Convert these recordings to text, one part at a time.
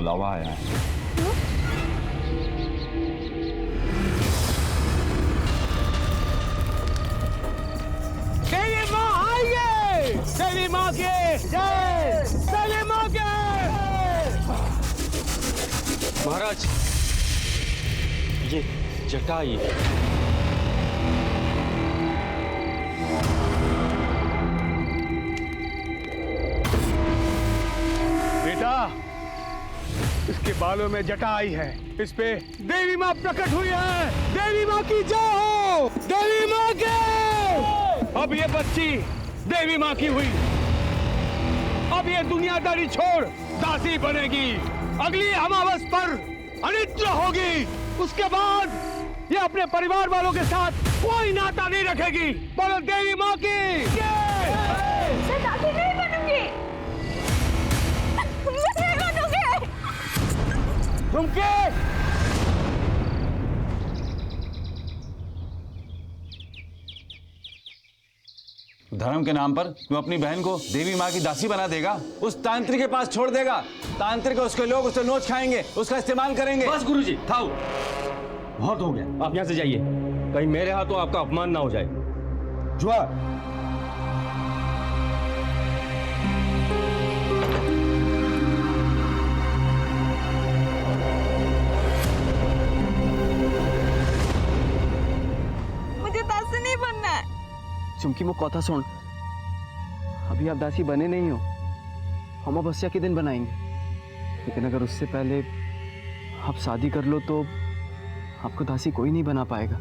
बुलावा आया है। देवी माँ आइए! देवी माँ के जय! देवी माँ के! महाराज, ये जटाई बेटा, इसके बालों में जटा आई है, इस पे देवी माँ प्रकट हुई है। देवी माँ की जय हो! देवी माँ के! अब ये बच्ची देवी माँ की हुई, अब ये दुनियादारी छोड़ दासी बनेगी। अगली अमावस पर अनिद्रा होगी, उसके बाद ये अपने परिवार वालों के साथ कोई नाता नहीं रखेगी। बोलो देवी माँ की जय! मैं दासी नहीं बनूंगी। मैं नहीं बनूंगी। तुम के? धर्म के नाम पर तू अपनी बहन को देवी माँ की दासी बना देगा, उस तांत्रिक के पास छोड़ देगा। तांत्रिक उसके लोग उससे नोच खाएंगे, उसका इस्तेमाल करेंगे। बस गुरुजी, थाओ, बहुत हो गया। आप यहाँ से जाइए, कहीं मेरे हाथों आपका अपमान ना हो जाए। जुआ मुझे दासी नहीं बनना है। चुमकी वो कथा सुन, अभी आप दासी बने नहीं हो, हम अमावस्या के दिन बनाएंगे। लेकिन अगर उससे पहले आप शादी कर लो तो आपको दासी कोई नहीं बना पाएगा।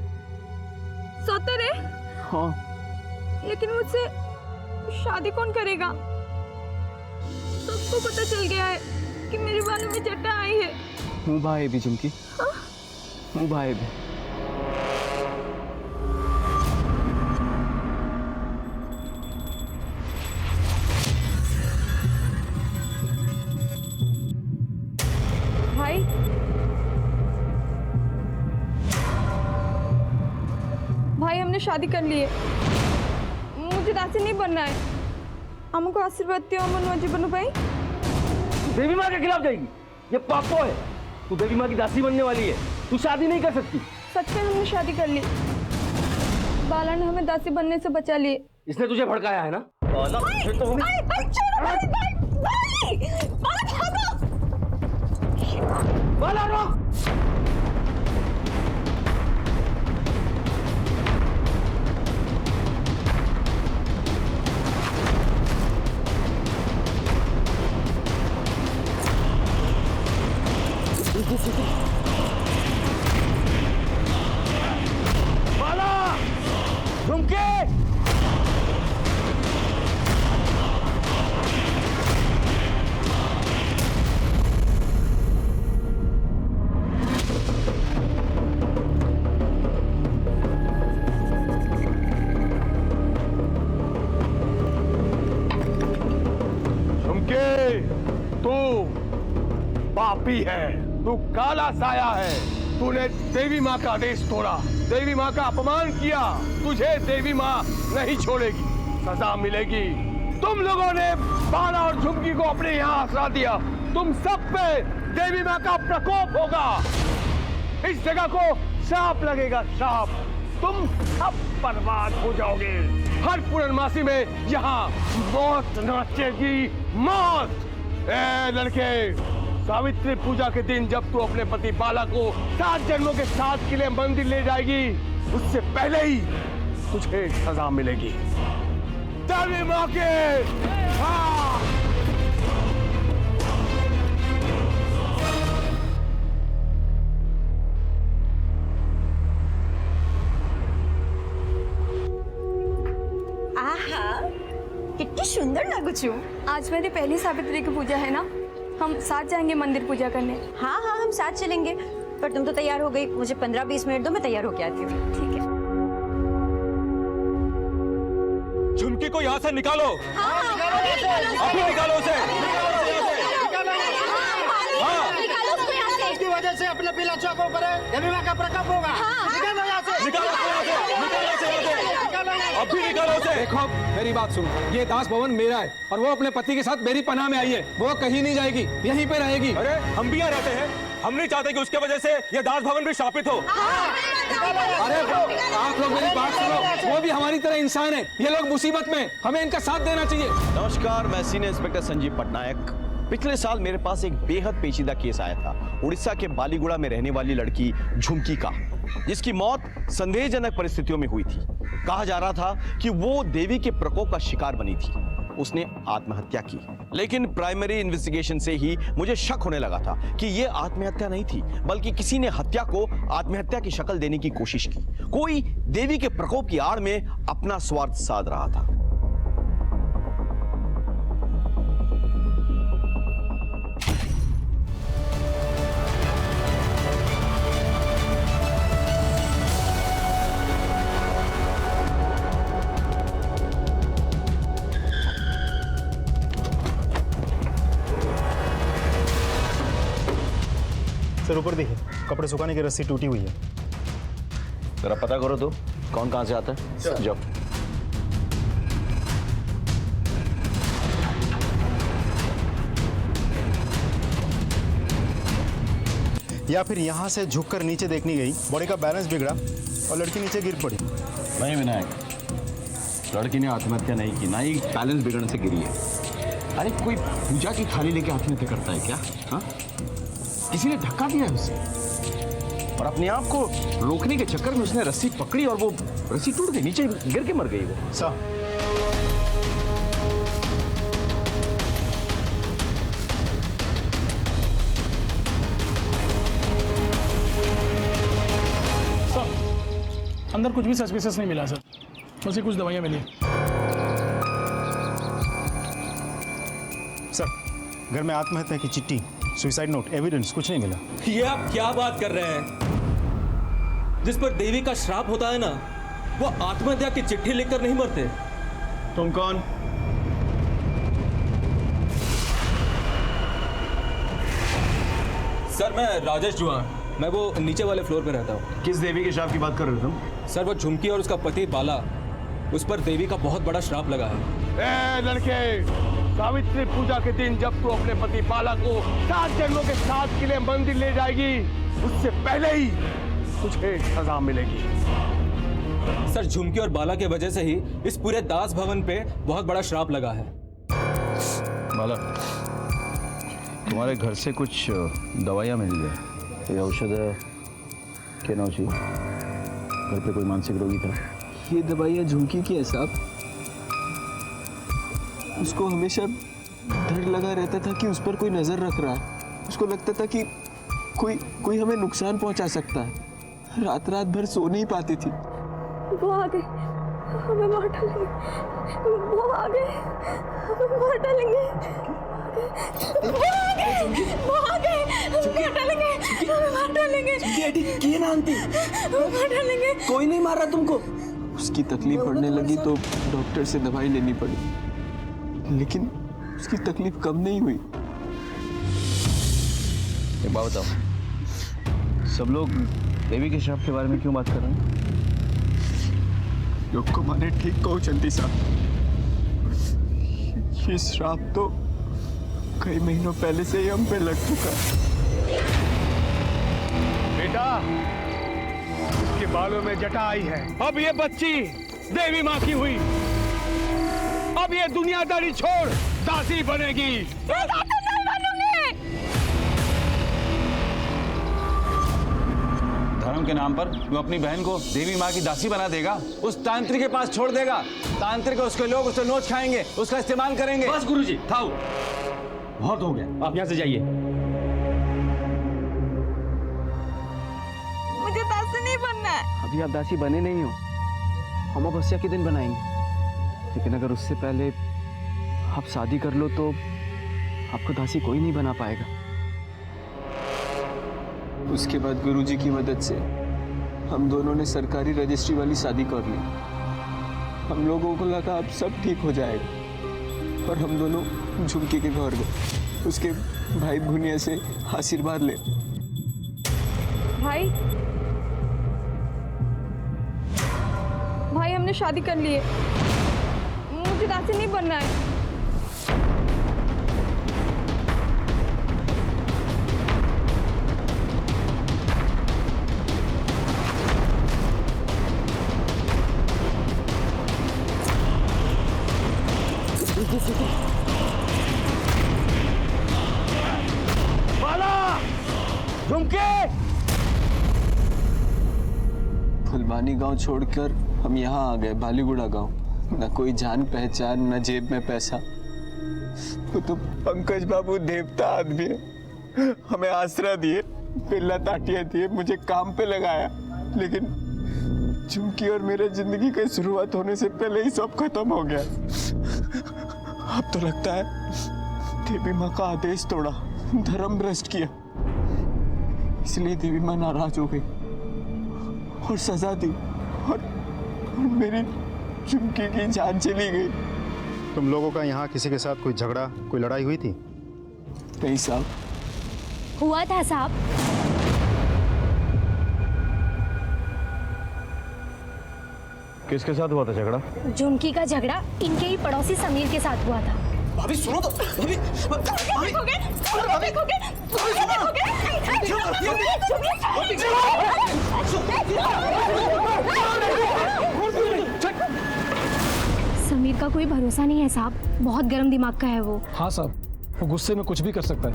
सोते रे, हाँ, लेकिन मुझसे शादी कौन करेगा? सबको पता चल गया है कि मेरे बालों में जटा आई है। हूँ भाई भी चुमकी, हूँ भाई भी। भाई, भाई हमने शादी कर ली है, मुझे दासी नहीं बनना है। हमको आशीर्वाद दियो मनोजी बनो भाई। देवी माँ के खिलाफ जाएगी, ये पापो है। तू देवी माँ की दासी बनने वाली है, तू शादी नहीं कर सकती। सच में हमने शादी कर ली, बाला ने हमें दासी बनने से बचा लिए। इसने तुझे भड़काया है ना? फिर तो होगी। बाला रोक! बाला, झुमके! झुमके, तू पापी है, तू काला साया है। तूने देवी माँ का आदेश तोड़ा, देवी माँ का अपमान किया। तुझे देवी माँ नहीं छोड़ेगी, सजा मिलेगी। तुम लोगों ने बाला और झुमकी को अपने यहाँ आसरा दिया, तुम सब पे देवी माँ का प्रकोप होगा। इस जगह को श्राप लगेगा, श्राप। तुम सब बर्बाद हो जाओगे। हर पूर्णमासी में यहाँ मौत नाचेगी, मौत। ए लड़के, सावित्री पूजा के दिन जब तू अपने पति बाला को 7 जन्मों के साथ के लिए मंदिर ले जाएगी, उससे पहले ही तुझे सजा मिलेगी। देवी माँ के हाँ। कितनी सुंदर लगू छू। आज मेरी पहली सावित्री की पूजा है ना, हम साथ जाएंगे मंदिर पूजा करने। हाँ हाँ, हम साथ चलेंगे। पर तुम तो तैयार हो गई, मुझे 15-20 मिनट दो, मैं तैयार होके आती हूँ। ठीक है। झुमकी को यहाँ से निकालो। अभी निकालो उसे। वजह से अपने पिला चौकों पर देवी माँ का प्रकोप होगा। निकालो यहाँ से। अभी निकालो उसे। देखो मेरी बात सुनो, ये दास भवन मेरा है और वो अपने पति के साथ मेरी पनाह में आई है। वो कहीं नहीं जाएगी, यहीं पे रहेगी। अरे हम भी यहाँ रहते हैं, हम नहीं चाहते कि उसके वजह से ये दास भवन भी शापित हो। अरे आप लोग मेरी बात सुनो, वो भी हमारी तरह इंसान है। ये लोग मुसीबत में, हमें इनका साथ देना चाहिए। नमस्कार, मैं सीनियर इंस्पेक्टर संजीव पटनायक। पिछले साल मेरे पास एक बेहद पेचीदा केस आया था, उड़ीसा के बालीगुड़ा में रहने वाली लड़की झुमकी का, जिसकी मौत संदेहजनक परिस्थितियों में हुई थी। कहा जा रहा था कि वो देवी के प्रकोप का शिकार बनी थी, उसने आत्महत्या की। लेकिन प्राइमरी इन्वेस्टिगेशन से ही मुझे शक होने लगा था कि यह आत्महत्या नहीं थी, बल्कि किसी ने हत्या को आत्महत्या की शक्ल देने की कोशिश की। कोई देवी के प्रकोप की आड़ में अपना स्वार्थ साध रहा था। सर ऊपर देखिए, कपड़े सुखाने की रस्सी टूटी हुई है। जरा पता करो तो कौन कहां से आता है। जाओ। या फिर यहाँ से झुककर नीचे देखने गई, बॉडी का बैलेंस बिगड़ा और लड़की नीचे गिर पड़ी। नहीं विनायक, लड़की ने आत्महत्या नहीं की, ना ही बैलेंस बिगड़ने से गिरी है। अरे कोई पूजा की थाली लेके आत्महत्या करता है क्या? हाँ, किसी ने धक्का दिया है उसे और अपने आप को रोकने के चक्कर में उसने रस्सी पकड़ी और वो रस्सी टूट गई, नीचे गिर के मर गई वो। सर अंदर कुछ भी सस्पिशियस नहीं मिला सर, बस ये कुछ दवाइयाँ मिली। सर घर में आत्महत्या की चिट्ठी, सुसाइड नोट, एविडेंस कुछ नहीं मिला। ये आप क्या बात कर रहे हैं? जिस पर देवी का श्राप होता है ना, वो आत्महत्या की चिट्ठी लिखकर नहीं मरते। तुम कौन? सर मैं राजेश जुआन, मैं वो नीचे वाले फ्लोर पे रहता हूँ। किस देवी के श्राप की बात कर रहे हो तुम? सर वो झुमकी और उसका पति बाला, उस पर देवी का बहुत बड़ा श्राप लगा है। लड़के, सावित्री पूजा के दिन जब तू अपने पति बाला को 7 जन्मों के साथ के लिए मंदिर ले जाएगी, उससे पहले ही तुझे सजा मिलेगी। सर झुमकी और बाला के वजह से ही इस पूरे दास भवन पे बहुत बड़ा श्राप लगा है। बाला, तुम्हारे घर से कुछ दवाइयाँ मिल गई। ये औषध है क्या नौची? घर पे कोई मानसिक रोगी था? ये दवाइयाँ झुमकी की है साहब। उसको हमेशा डर लगा रहता था कि उस पर कोई नजर रख रहा है। उसको लगता था कि कोई हमें नुकसान पहुंचा सकता है। रात रात भर सो नहीं पाती थी। वो आ गए, हमें मार डालेंगे। वो आ गए, हमें मार डालेंगे। वो आ गए, हमें मार डालेंगे। क्या नाम थी? मार डालेंगे। कोई नहीं मारा तुमको? उसकी तकलीफ बढ़ने लगी तो डॉक्टर से दवाई लेनी पड़ी, लेकिन उसकी तकलीफ कम नहीं हुई। एक बात बताओ, सब लोग देवी के श्राप के बारे में क्यों बात कर रहे हैं? योग को माने ठीक कहो चंदी साहब, ये श्राप तो कई महीनों पहले से ही हम पे लग चुका। बेटा, इसके बालों में जटा आई है। अब ये बच्ची देवी माँ की हुई। अब ये दुनियादारी छोड़ दासी बनेगी। धर्म के नाम पर वो अपनी बहन को देवी माँ की दासी बना देगा, उस तांत्रिक के पास छोड़ देगा। तांत्रिक उसके लोग उससे नोच खाएंगे, उसका इस्तेमाल करेंगे। बस गुरुजी, थाओ, बहुत हो गया, आप यहाँ से जाइए। मुझे दासी नहीं बनना है। अभी आप दासी बने नहीं हो, अमावस्या के दिन बनाएंगे। लेकिन अगर उससे पहले आप शादी कर लो तो आपको दासी कोई नहीं बना पाएगा। उसके बाद गुरुजी की मदद से हम दोनों ने सरकारी रजिस्ट्री वाली शादी कर ली। हम लोगों को लगा अब सब ठीक हो जाएगा और हम दोनों झुमकी के घर गए उसके भाई भुनिया से आशीर्वाद ले। भाई भाई हमने शादी कर ली है, मुझे दासी नहीं बनना है। फुलवानी गांव छोड़कर हम यहाँ आ गए, बालीगुड़ा गांव। न कोई जान पहचान, न जेब में पैसा। वो तो पंकज बाबू देवता आदमी है, हमें आसरा दिए, पिल्ला ताटिया दिए, मुझे काम पे लगाया। लेकिन झुमकी और मेरे जिंदगी की शुरुआत होने से पहले ही सब खत्म हो गया। अब तो लगता है देवी माँ का आदेश तोड़ा, धर्म भ्रष्ट किया, इसलिए देवी माँ नाराज हो गई और सजा दी और मेरी झुमकी की जान चली गई। तुम लोगों का यहाँ किसी के साथ कोई झगड़ा, कोई लड़ाई हुई थी? नहीं साहब। हुआ था साहब। किसके साथ हुआ था झगड़ा? झुमकी का झगड़ा इनके ही पड़ोसी समीर के साथ हुआ था। भाभी सुनो तो, भाभी समीर का कोई भरोसा नहीं है साहब, बहुत गर्म दिमाग का है वो। हाँ साहब, वो गुस्से में कुछ भी कर सकता है।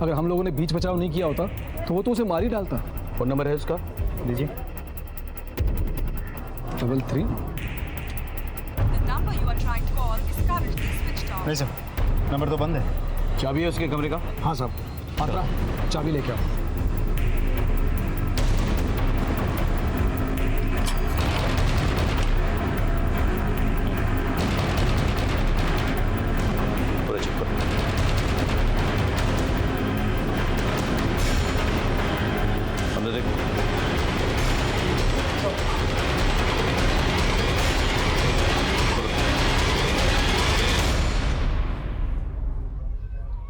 अगर हम लोगों ने बीच बचाव नहीं किया होता तो वो तो उसे मार ही डालता। फोन नंबर है उसका, लीजिए। 33। नहीं सर, नंबर तो बंद है। चाबी है उसके कमरे का? हाँ साहब। पात्रा, चाबी लेके आओ। पूरा चेक करो। अंदर देखो।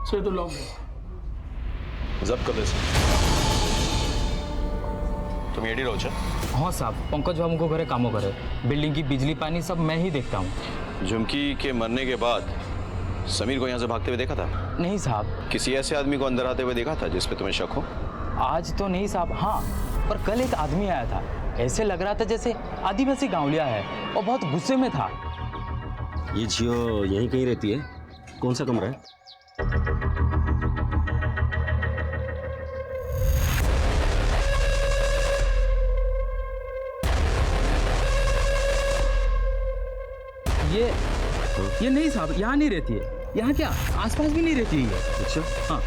सर तो लॉक है। जब्त कर दे सर। तुम एडी रहो? हाँ साहब, पंकज बाबू को घरे कामों करे, बिल्डिंग की बिजली पानी सब मैं ही देखता हूँ। झुमकी के मरने के बाद समीर को यहाँ से भागते हुए देखा था? नहीं साहब। किसी ऐसे आदमी को अंदर आते हुए देखा था जिस पे तुम्हें शक हो? आज तो नहीं साहब। हाँ, पर कल एक आदमी आया था, ऐसे लग रहा था जैसे आदिवासी गांवलिया है और बहुत गुस्से में था। ये जियो यहीं कहीं रहती है? कौन सा कमरा है? ये नहीं साहब, यहाँ नहीं रहती है। यहाँ क्या आसपास भी नहीं रहती है। अच्छा। हाँ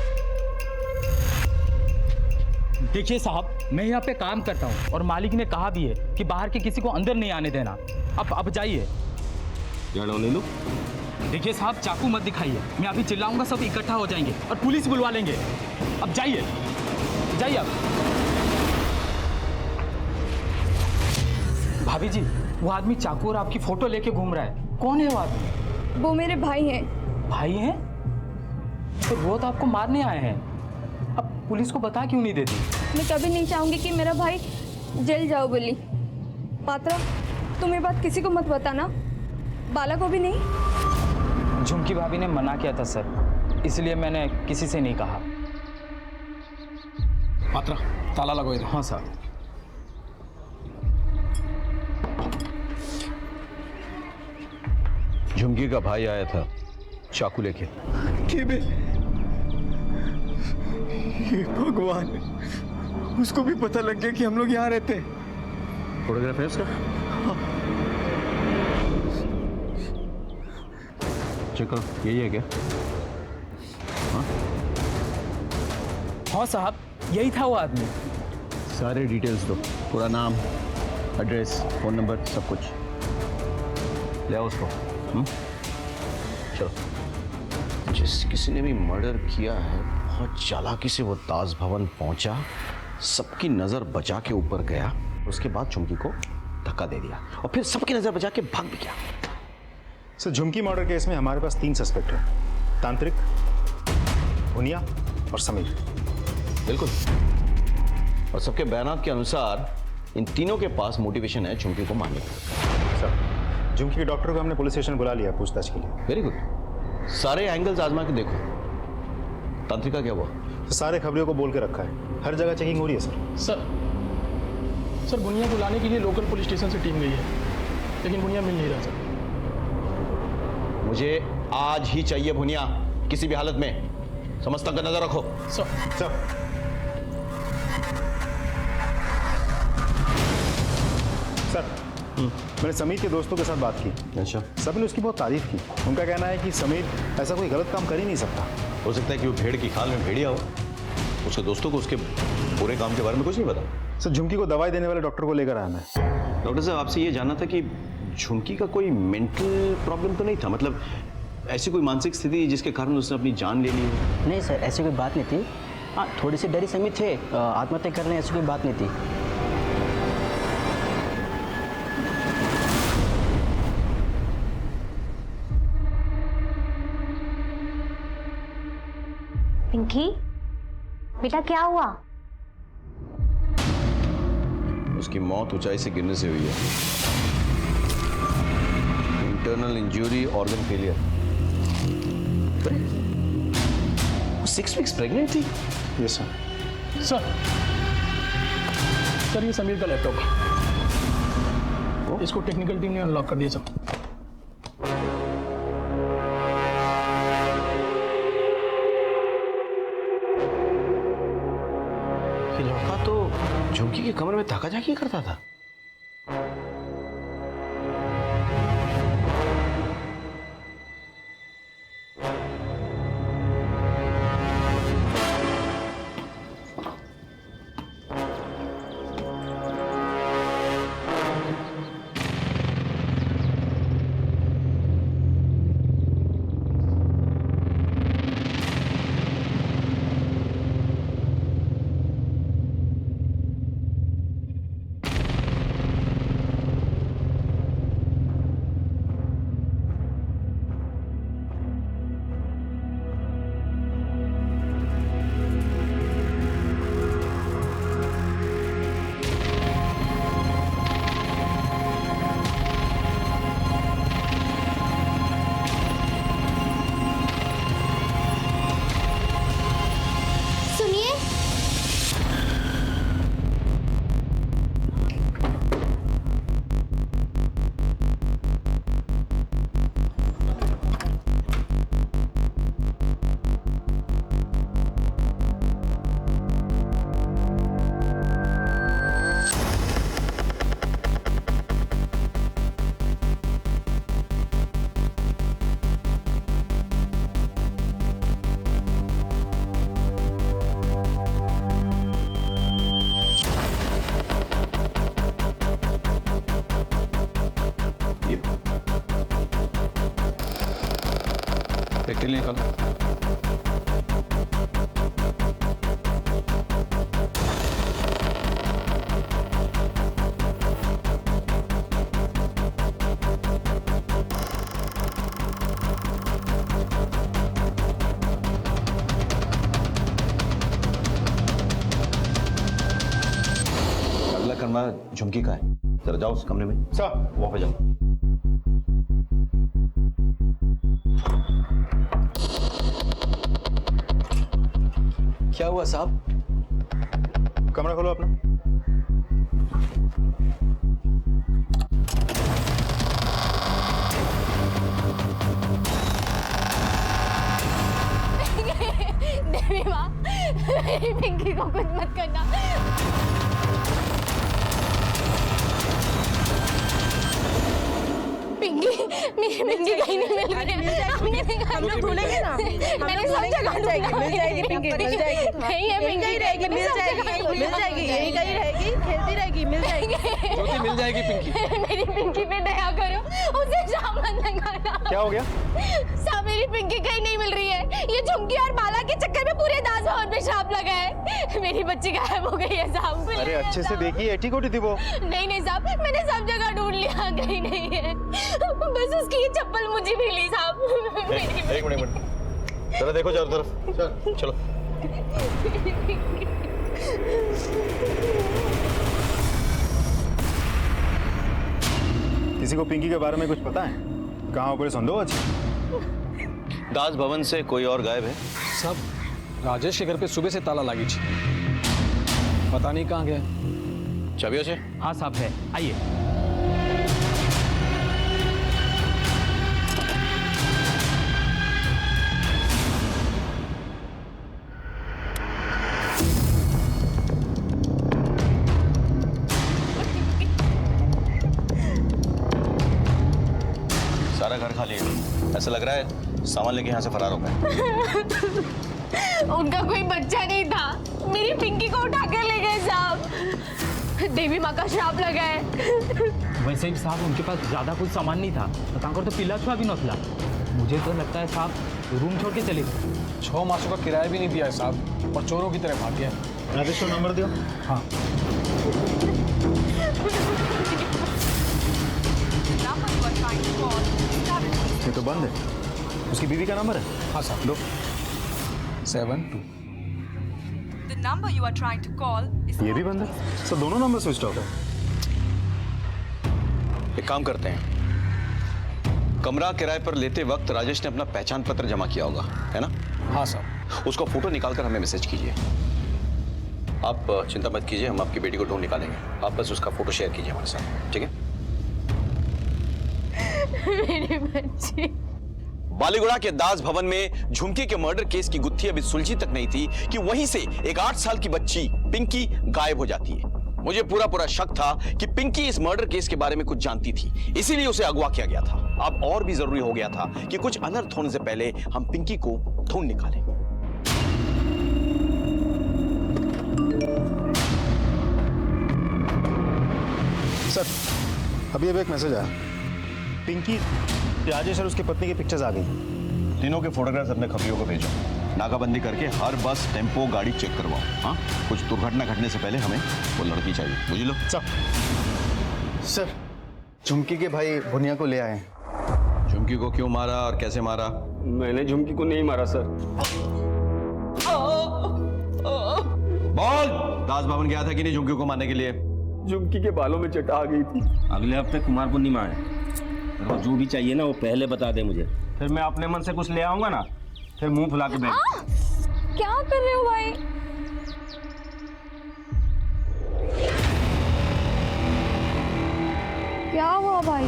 देखिए साहब, मैं यहाँ पे काम करता हूँ और मालिक ने कहा भी है कि बाहर के किसी को अंदर नहीं आने देना। अब जाइए। देखिए साहब, चाकू मत दिखाइए, मैं अभी चिल्लाऊंगा सब इकट्ठा हो जाएंगे और पुलिस बुलवा लेंगे। अब जाइए जाइए। अब भाभी जी, वो आदमी चाकू और आपकी फोटो लेके घूम रहा है, कौन है वो आदमी? वो मेरे भाई हैं। भाई हैं? तो वो तो आपको मारने आए हैं, अब पुलिस को बता क्यों नहीं देती? मैं कभी नहीं चाहूंगी कि मेरा भाई जेल जाओ बोली। पात्रा, तुम ये बात किसी को मत बताना, बाला को भी नहीं। झुमकी भाभी ने मना किया था सर, इसलिए मैंने किसी से नहीं कहा। पात्रा, ताला लगाओ इधर। हाँ सर। झुमकी का भाई आया था चाकू लेके। ये भगवान, उसको भी पता लग गया कि हम लोग यहाँ रहते हैं। फोटोग्राफ है उसका? चेक करो, यही है क्या? हाँ साहब, यही था वो आदमी। सारे डिटेल्स दो, पूरा नाम, एड्रेस, फोन नंबर, सब कुछ ले आओ उसको। चलो। जिस किसी ने भी मर्डर किया है, बहुत चालाकी से वो ताज भवन पहुंचा, सबकी नजर बचा के ऊपर गया, उसके बाद झुमकी को धक्का दे दिया और फिर सबकी नजर बचा के भाग भी गया। सर, झुमकी मर्डर केस में हमारे पास 3 सस्पेक्ट हैं, तांत्रिक, भुनिया और समीर। बिल्कुल। और सबके बयानात के अनुसार इन तीनों के पास मोटिवेशन है झुमकी को मारने का। सर, झुमकी के डॉक्टर को हमने पुलिस स्टेशन बुला लिया पूछताछ के लिए। Very good. सारे एंगल्स आजमा के देखो। तांत्रिका क्या हुआ? तो सारे खबरियों को बोल के रखा है, हर जगह चेकिंग हो रही है सर। सर बुनिया को लाने के लिए लोकल पुलिस स्टेशन से टीम गई है, लेकिन बुनिया मिल नहीं रहा सर। मुझे आज ही चाहिए भुनिया, किसी भी हालत में। समझता का नजर रखो। सर मैंने समीर के दोस्तों के साथ बात की। अच्छा। सभी ने उसकी बहुत तारीफ की। उनका कहना है कि समीर ऐसा कोई गलत काम कर ही नहीं सकता। हो सकता है कि वो भेड़ की खाल में भेड़िया हो। उसके दोस्तों को उसके पूरे काम के बारे में कुछ नहीं पता। सर झुमकी को दवाई देने वाले डॉक्टर को लेकर आया मैं। डॉक्टर साहब, आपसे ये जानना था कि झुमकी का कोई मेंटल प्रॉब्लम तो नहीं था? मतलब ऐसी कोई मानसिक स्थिति जिसके कारण उसने अपनी जान ले ली हो? नहीं सर, ऐसी कोई बात नहीं थी। हाँ, थोड़ी सी डरी समी थे, आत्महत्या कर रहे हैं, ऐसी कोई बात नहीं थी। पिंकी, बेटा क्या हुआ? उसकी मौत ऊंचाई से गिरने से हुई है। Internal injury, organ failure. वो 6 वीक्स प्रेग्नेंट थी? Yes sir. सर ये समीर का लैपटॉप है, इसको टेक्निकल टीम ने अनलॉक कर दिया सर। ये लड़का तो झुमकी के कमरे में ताका झाकी करता था। निकल। अगला कमरा झुमकी का है, जरा जाओ उस कमरे में। सर वहां पे जाओ। क्या हुआ साहब? कमरा खोलो अपना। देवी माँ, मेरी पिंकी को कुछ मत करना। पिंकी, मेरी पिंकी कहीं नहीं मिल रही है। हमने देखा, हम लोग ढूंढेंगे ना। मैंने सब जगह ढूंढा। मिल जाएगी पिंकी, मिल जाएगी। नहीं है पिंकी, रहेगी, मिल जाएगी, मिल जाएगी। यही कहीं रहेगी, खेलती रहेगी, मिल जाएगी। ज्योति मिल जाएगी पिंकी। मेरी पिंकी पे दया करो, उसे शाम मत लगाना। क्या हो गया? साहब मेरी पिंकी कहीं नहीं मिल रही है। ये झुमकी और बाला के चक्कर में पूरे दास भवन पे श्राप लगा है। मेरी बच्ची गायब हो गई है साहब। अरे अच्छे से देखिए, एटी कोटी थी वो। नहीं साहब, मैंने सब जगह ढूंढ लिया, कहीं नहीं है। बस उसकी ये चप्पल मुझे मिली साहब। एक मिनट जरा देखो चारों तरफ। चलो किसी को पिंकी के बारे में कुछ पता है? कहाँ ऊपर संदेह आज? दास भवन से कोई और गायब है? सब राजेश के घर पे सुबह से ताला लगी थी, पता नहीं कहाँ गया। चाबियों से? हाँ साहब है, आइए। सारा घर खाली है, ऐसा लग रहा है सामान लेके यहाँ से फरार हो गए। उनका कोई बच्चा नहीं था, मेरी पिंकी को उठा कर ले गए साहब। देवी माँ का श्राप लगा है। वैसे ही साहब उनके पास ज्यादा कुछ सामान नहीं था, तांकर तो पिला छुआ भी नथला। मुझे तो लगता है साहब रूम छोड़ के चले गए। 6 मासों का किराया भी नहीं दिया है साहब, और चोरों की तरह भाग गया। राजेश को नंबर दियो। हाँ। ये तो बंद है। उसकी बीवी का नंबर है? हाँ साहब, दो। 72। The number you are trying to call is ये भी बंद है। सर दोनों नंबर स्विच ऑफ है। एक काम करते हैं, कमरा किराए पर लेते वक्त राजेश ने अपना पहचान पत्र जमा किया होगा, है ना? हाँ साहब। उसका फोटो निकालकर हमें मैसेज कीजिए। आप चिंता मत कीजिए, हम आपकी बेटी को ढूंढ निकालेंगे। आप बस उसका फोटो शेयर कीजिए हमारे साथ, ठीक है? मेरे बच्चे। बालीगुड़ा के दास भवन में झुमकी के मर्डर केस की गुत्थी अभी सुलझी तक नहीं थी कि वहीं से एक 8 साल की बच्ची पिंकी गायब हो जाती है। मुझे पूरा शक था कि पिंकी इस मर्डर केस के बारे में कुछ जानती थी, इसीलिए उसे अगवा किया गया था। अब और भी जरूरी हो गया था कि कुछ अनर्थ होने से पहले हम पिंकी को ढूंढ निकालें। सर अभी एक मैसेज आया, पिंकी, राजेश और उसकी पत्नी की पिक्चर्स आ गई। तीनों के फोटोग्राफ्स अपने खबरियों को भेजो। नाकाबंदी करके हर बस, टेम्पो, गाड़ी चेक करवाओ। हाँ, कुछ दुर्घटना घटने से पहले हमें वो लड़की चाहिए, बुझ लो। सर झुमकी के भाई भुनिया को ले आए। झुमकी को क्यों मारा और कैसे मारा? मैंने झुमकी को नहीं मारा सर। बोल, दास भवन गया था कि नहीं झुमकी को मारने के लिए? झुमकी के बालों में चटा आ गई थी। अगले हफ्ते कुमार पूर्णिमा है, और जो भी चाहिए ना वो पहले बता दे मुझे, फिर मैं अपने मन से कुछ ले आऊंगा ना, फिर मुंह फुला के बैठ। क्या कर रहे हो भाई? क्या हुआ भाई?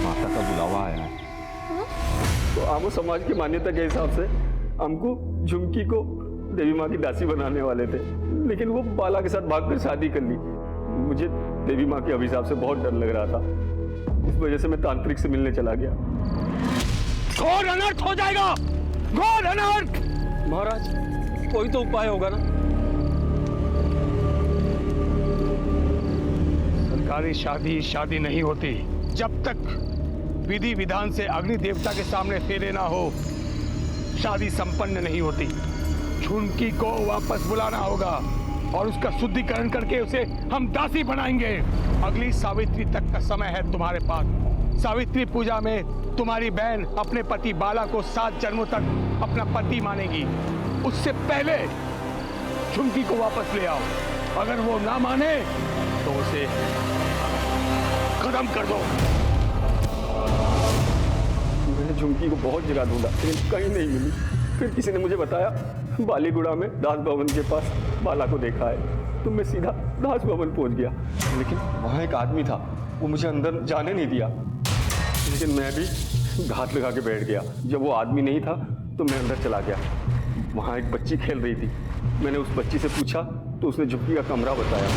माता का बुलावा आया है। तो आमो समाज की मान्यता के हिसाब से हमको झुमकी को देवी माँ की दासी बनाने वाले थे, लेकिन वो बाला के साथ भागकर शादी कर ली। मुझे देवी माँ के अभिशाप से बहुत डर लग रहा था, इस वजह से मैं तांत्रिक से मिलने चला गया। घोर अनर्थ हो जाएगा, घोर अनर्थ। महाराज कोई तो उपाय होगा ना? सरकारी शादी नहीं होती जब तक विधि विधान से अग्नि देवता के सामने फेरे ना हो, शादी संपन्न नहीं होती। झुमकी को वापस बुलाना होगा और उसका शुद्धिकरण करके उसे हम दासी बनाएंगे। अगली सावित्री तक का समय है तुम्हारे पास। सावित्री पूजा में तुम्हारी बहन अपने पति बाला को 7 जन्मों तक अपना पति मानेगी। उससे पहले झुमकी को वापस ले आओ। अगर वो ना माने तो उसे खत्म कर दो। मैंने झुमकी को बहुत जगह ढूंढा, लेकिन कहीं नहीं मिली। फिर किसी ने मुझे बताया बालीगुड़ा में दास भवन के पास बाला को देखा है, तो मैं सीधा दास भवन पहुंच गया। लेकिन वहाँ एक आदमी था, वो मुझे अंदर जाने नहीं दिया, लेकिन मैं भी घात लगा के बैठ गया। जब वो आदमी नहीं था तो मैं अंदर चला गया। वहाँ एक बच्ची खेल रही थी। मैंने उस बच्ची से पूछा तो उसने झुमकी का कमरा बताया।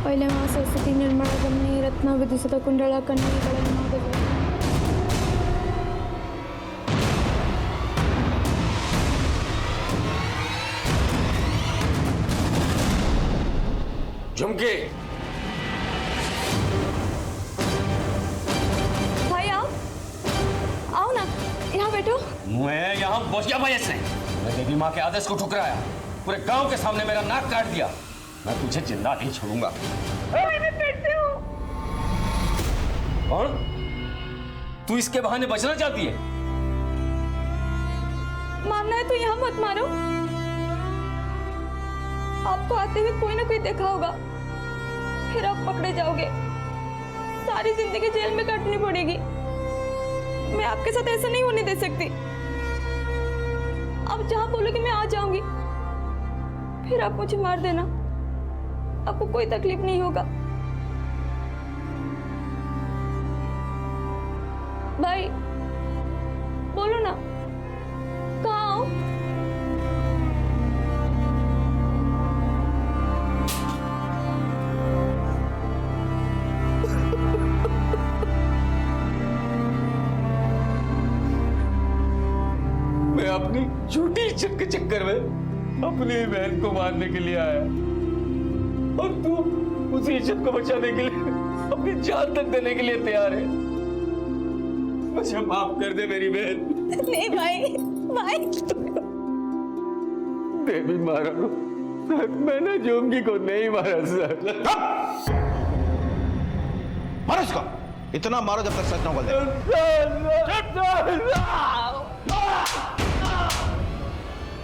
पहले माँ सरस्वती निर्मला गमनी रत्ना विदुषिता कुंडला कन्या झुमकी, भाई आओ, आओ ना, यहाँ बैठो। मैं यहाँ बस गया भाई ऐसे। मैं देवी माँ के आदेश को ठुकराया, पूरे गांव के सामने मेरा नाक काट दिया। मैं तुझे जिंदा नहीं छोड़ूंगा। कौन? तू इसके बहाने बचना चाहती है? मारना है तो यहाँ मत मारो। आपको आते हुए कोई ना कोई देखा होगा। फिर आप पकड़े जाओगे, सारी जिंदगी जेल में काटनी पड़ेगी। मैं आपके साथ ऐसा नहीं होने दे सकती। आप जहां बोलोगे मैं आ जाऊंगी, फिर आप मुझे मार देना, आपको कोई तकलीफ नहीं होगा। भाई बोलो ना, कहाँ आओ? मैं अपनी झूठी इज्जत के चक्कर में अपनी बहन को मारने के लिए आया, और तू उसी इज्जत को बचाने के लिए अपनी जान तक देने के लिए तैयार है। मुझे माफ कर दे मेरी बहन। नहीं भाई, भाई देवी मारा सर, मैंने झुमकी को नहीं मारा सर। मारो इसको, इतना मारो जब तक सच ना बोल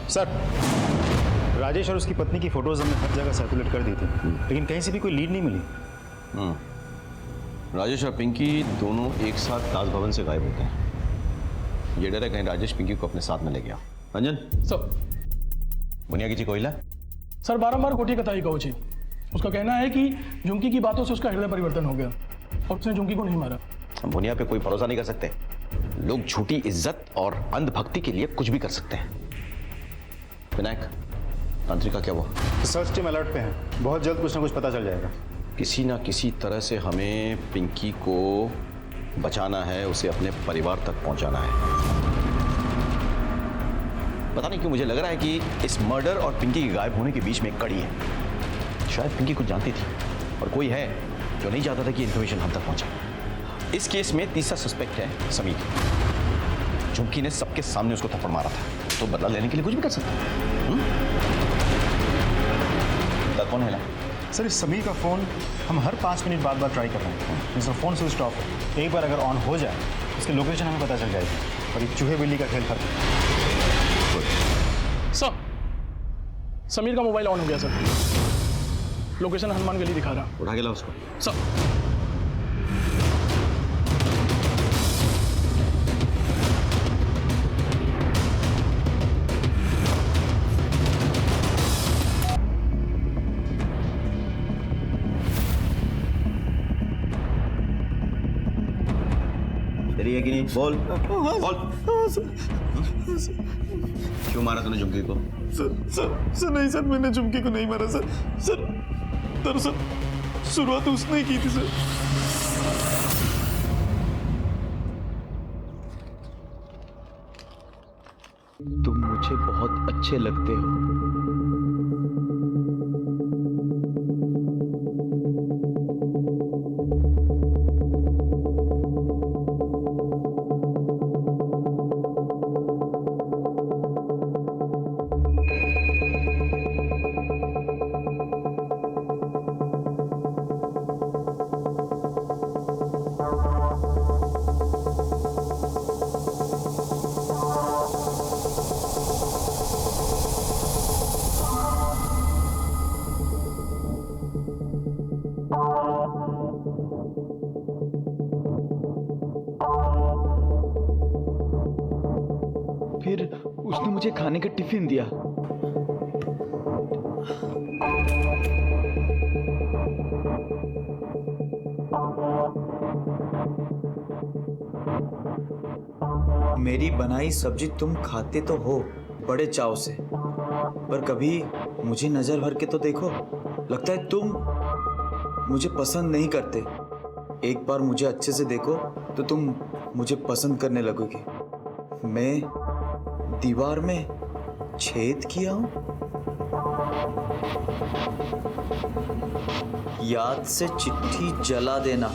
सर, राजेश और उसकी पत्नी की फोटोज हमने हर जगह सर्कुलेट कर दी थी, लेकिन कहीं से भी कोई लीड नहीं मिली। राजेश और पिंकी दोनों एक साथ ताज भवन से गायब होते हैं। ये डर है कहीं राजेश पिंकी को अपने साथ में ले गया। रंजन सर, बुनिया की कोयला सर बारंबार कोठी कथाई कहो जी। उसका कहना है कि झुमकी की बातों से उसका हृदय परिवर्तन हो गया और उसने झुमकी को नहीं मारा। हम बुनिया पे कोई भरोसा नहीं कर सकते। लोग झूठी इज्जत और अंधभक्ति के लिए कुछ भी कर सकते हैं। विनायक, तांत्रिका क्या हुआ? सर्च टीम अलर्ट पे है, बहुत जल्द कुछ ना कुछ पता चल जाएगा। किसी ना किसी तरह से हमें पिंकी को बचाना है, उसे अपने परिवार तक पहुंचाना है। पता नहीं क्यों मुझे लग रहा है कि इस मर्डर और पिंकी के गायब होने के बीच में एक कड़ी है। शायद पिंकी कुछ जानती थी और कोई है जो नहीं चाहता था कि इंफॉर्मेशन हम तक पहुंचे। इस केस में तीसरा सस्पेक्ट है समीर। झुमकी ने सबके सामने उसको थप्पड़ मारा था, तो बदला लेने के लिए कुछ भी कर सकता है। कौन है? सर, इस समीर का फ़ोन हम हर 5 मिनट बाद ट्राई कर रहे हैं। इसका फ़ोन स्विच ऑफ है। एक बार अगर ऑन हो जाए, इसकी लोकेशन हमें पता चल जाएगी। और ये चूहे बिल्ली का खेल खत्म। सर, समीर का मोबाइल ऑन हो गया सर। लोकेशन हनुमान गली दिखा रहा। उठा के लाओ उसको। सर, है कि नहीं? बोल बोल। क्यों मारा तूने झुमकी को? सर नहीं सर, मैंने झुमकी को नहीं मारा सर। सर दरअसल शुरुआत उसने की थी सर। तुम मुझे बहुत अच्छे लगते हो। फिर उसने मुझे खाने का टिफिन दिया। मेरी बनाई सब्जी तुम खाते तो हो बड़े चाव से, पर कभी मुझे नजर भर के तो देखो। लगता है तुम मुझे पसंद नहीं करते। एक बार मुझे अच्छे से देखो तो तुम मुझे पसंद करने लगोगे। मैं दीवार में छेद किया हूं? याद से चिट्ठी जला देना।